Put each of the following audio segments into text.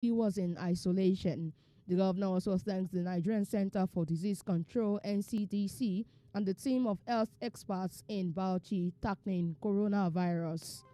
he was in isolation. The governor also thanks the Nigerian Center for Disease Control (NCDC) and the team of health experts in Bauchi tackling coronavirus.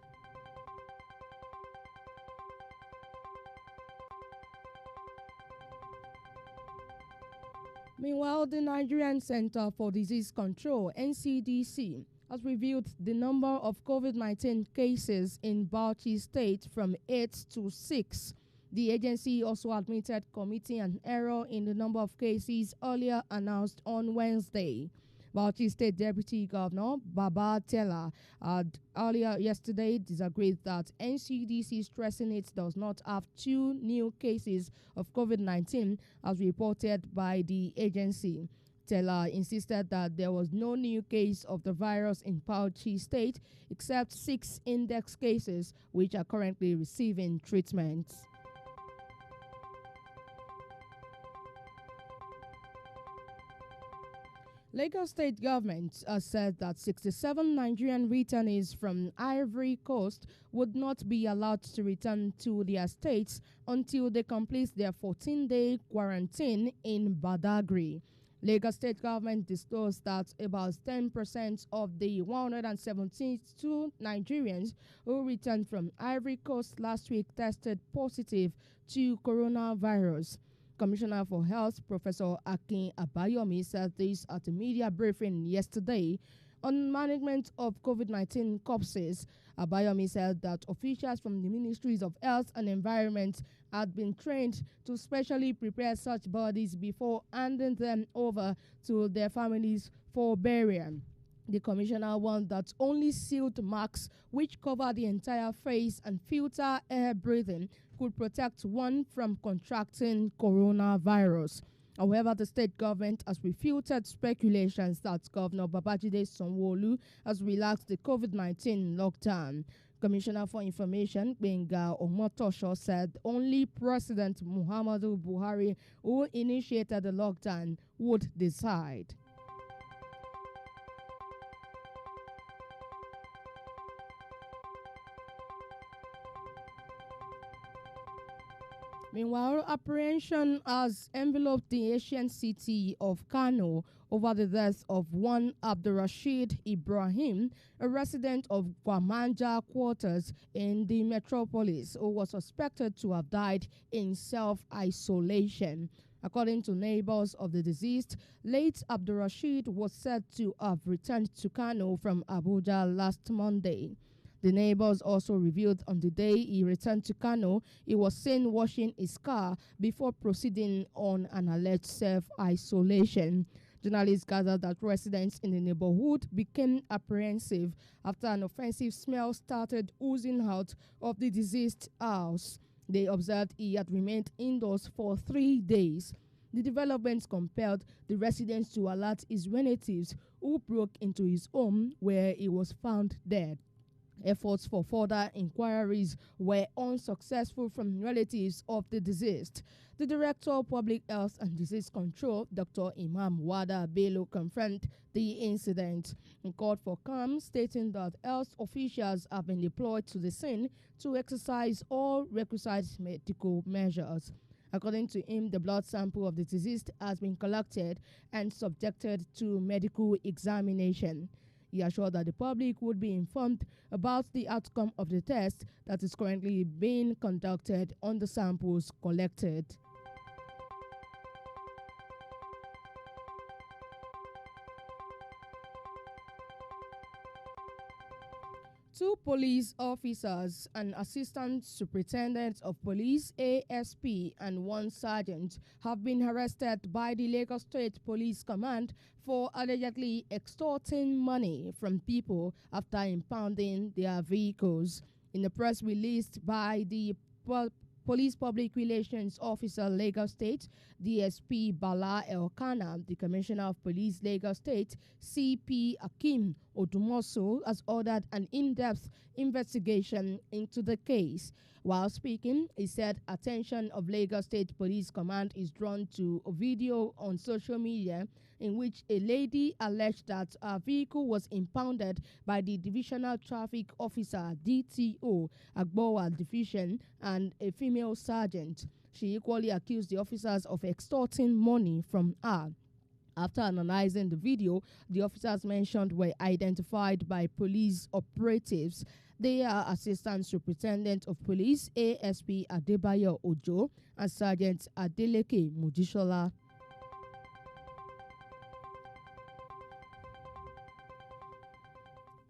Meanwhile, the Nigerian Center for Disease Control (NCDC) has reviewed the number of COVID-19 cases in Bauchi State from 8 to 6. The agency also admitted committing an error in the number of cases earlier announced on Wednesday. Bauchi State Deputy Governor Baba Tella had earlier yesterday disagreed that NCDC stressing it does not have 2 new cases of COVID-19 as reported by the agency. Tella insisted that there was no new case of the virus in Bauchi State except 6 index cases which are currently receiving treatment. Lagos State government has said that 67 Nigerian returnees from Ivory Coast would not be allowed to return to their states until they complete their 14-day quarantine in Badagry. Lagos State government disclosed that about 10% of the 172 Nigerians who returned from Ivory Coast last week tested positive to coronavirus. Commissioner for Health, Professor Akin Abayomi, said this at a media briefing yesterday. On management of COVID-19 corpses, Abayomi said that officials from the Ministries of Health and Environment had been trained to specially prepare such bodies before handing them over to their families for burial. The commissioner warned that only sealed masks, which cover the entire face and filter air breathing, could protect one from contracting coronavirus. However, the state government has refuted speculations that Governor Babajide Sanwo-Olu has relaxed the COVID-19 lockdown. Commissioner for Information Gbenga Omotosho said only President Muhammadu Buhari, who initiated the lockdown, would decide. Meanwhile, apprehension has enveloped the ancient city of Kano over the death of one Abdulrasheed Ibrahim, a resident of Gwamanja quarters in the metropolis, who was suspected to have died in self-isolation. According to neighbors of the deceased, late Abdulrasheed was said to have returned to Kano from Abuja last Monday. The neighbors also revealed on the day he returned to Kano, he was seen washing his car before proceeding on an alleged self-isolation. Journalists gathered that residents in the neighborhood became apprehensive after an offensive smell started oozing out of the deceased house. They observed he had remained indoors for 3 days. The developments compelled the residents to alert his relatives, who broke into his home where he was found dead. Efforts for further inquiries were unsuccessful from relatives of the deceased. The Director of Public Health and Disease Control, Dr. Imam Wada Bello, confirmed the incident and called for calm, stating that health officials have been deployed to the scene to exercise all requisite medical measures. According to him, the blood sample of the deceased has been collected and subjected to medical examination. He assured that the public would be informed about the outcome of the test that is currently being conducted on the samples collected. Two police officers, an assistant superintendent of police ASP and one sergeant have been arrested by the Lagos State Police Command for allegedly extorting money from people after impounding their vehicles. In a press released by the Police Public Relations Officer, Lagos State, DSP Bala Elkana, the Commissioner of Police, Lagos State, CP Akim Odumoso, has ordered an in-depth investigation into the case. While speaking, he said attention of Lagos State Police Command is drawn to a video on social media in which a lady alleged that her vehicle was impounded by the Divisional Traffic Officer DTO Agbowa Division and a female sergeant. She equally accused the officers of extorting money from her. After analyzing the video, the officers mentioned were identified by police operatives. They are Assistant Superintendent of Police ASP Adebayo Ojo and Sergeant Adeleke Mujishola.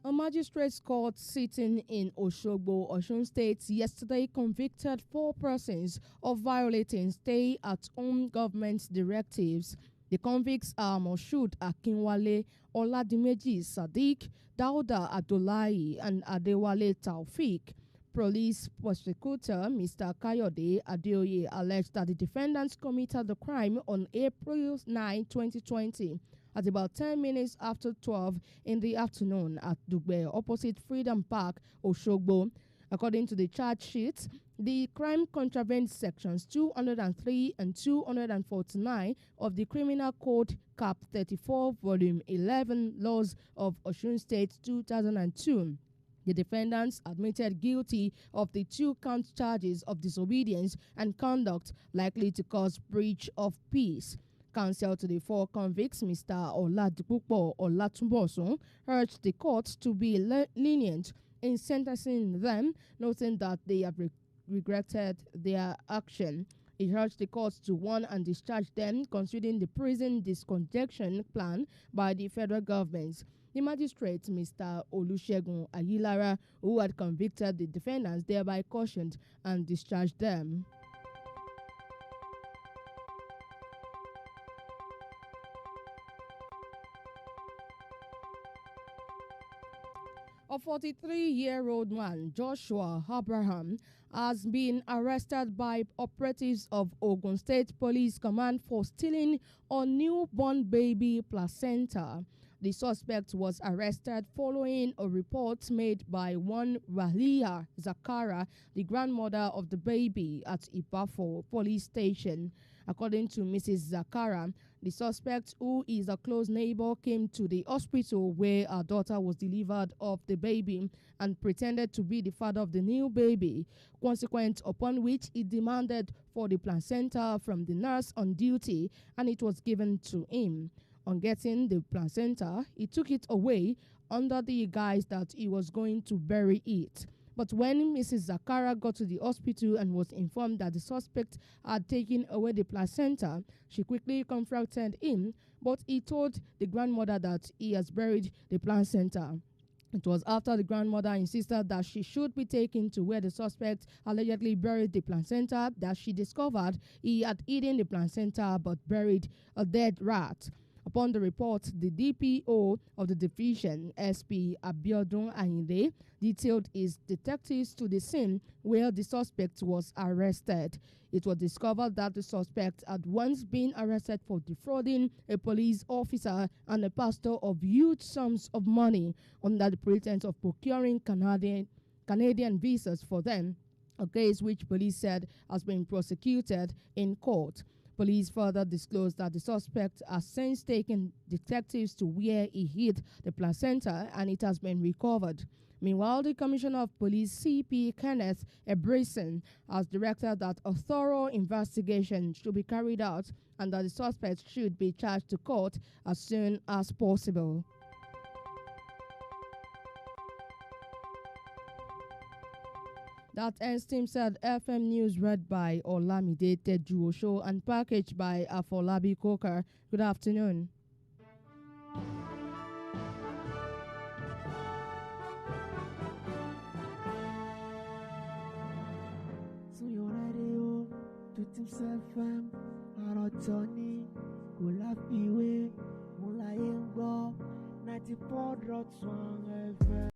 A magistrate's court sitting in Oshogbo, Osun State, yesterday convicted 4 persons of violating stay-at-home government directives. The convicts are Moshood Akinwale, Oladimeji Sadiq, Dauda Adolayi, and Adewale Taufik. Police prosecutor Mr. Kayode Adeoye alleged that the defendants committed the crime on April 9, 2020. At about 10 minutes after 12 in the afternoon at Dugbe, opposite Freedom Park, Oshogbo. According to the charge sheet, the crime contravenes sections 203 and 249 of the Criminal Code Cap 34, Volume 11, Laws of Osun State 2002. The defendants admitted guilty of the 2-count charges of disobedience and conduct likely to cause breach of peace. Counsel to the 4 convicts, Mr. Oladipupo Olatunbosun, urged the court to be lenient in sentencing them, noting that they have regretted their action. He urged the court to warn and discharge them, considering the prison disconjection plan by the federal government. The magistrate, Mr. Olusegun Ayilara, who had convicted the defendants, thereby cautioned and discharged them. A 43-year-old man, Joshua Abraham, has been arrested by operatives of Ogun State Police Command for stealing a newborn baby placenta. The suspect was arrested following a report made by one Ralia Zakara, the grandmother of the baby, at Ipafo police station. According to Mrs. Zakara, the suspect, who is a close neighbor, came to the hospital where her daughter was delivered of the baby and pretended to be the father of the new baby, consequent upon which he demanded for the placenta from the nurse on duty, and it was given to him. On getting the placenta, he took it away under the guise that he was going to bury it. But when Mrs. Zakara got to the hospital and was informed that the suspect had taken away the placenta, she quickly confronted him, but he told the grandmother that he has buried the placenta. It was after the grandmother insisted that she should be taken to where the suspect allegedly buried the placenta that she discovered he had eaten the placenta but buried a dead rat. Upon the report, the DPO of the division, SP Abiodun Ayinde, detailed his detectives to the scene where the suspect was arrested. It was discovered that the suspect had once been arrested for defrauding a police officer and a pastor of huge sums of money under the pretense of procuring Canadian visas for them, a case which police said has been prosecuted in court. Police further disclosed that the suspect has since taken detectives to where he hid the placenta and it has been recovered. Meanwhile, the Commissioner of Police, CP Kenneth Ebrison, has directed that a thorough investigation should be carried out and that the suspect should be charged to court as soon as possible. That ends Team Said FM News, read by Olamide Tejuosho and packaged by Afolabi Coker. Good afternoon. So you're ready to Team Said FM, Arotoni, Kulafiwe, Mulayengo, 94.1 FM.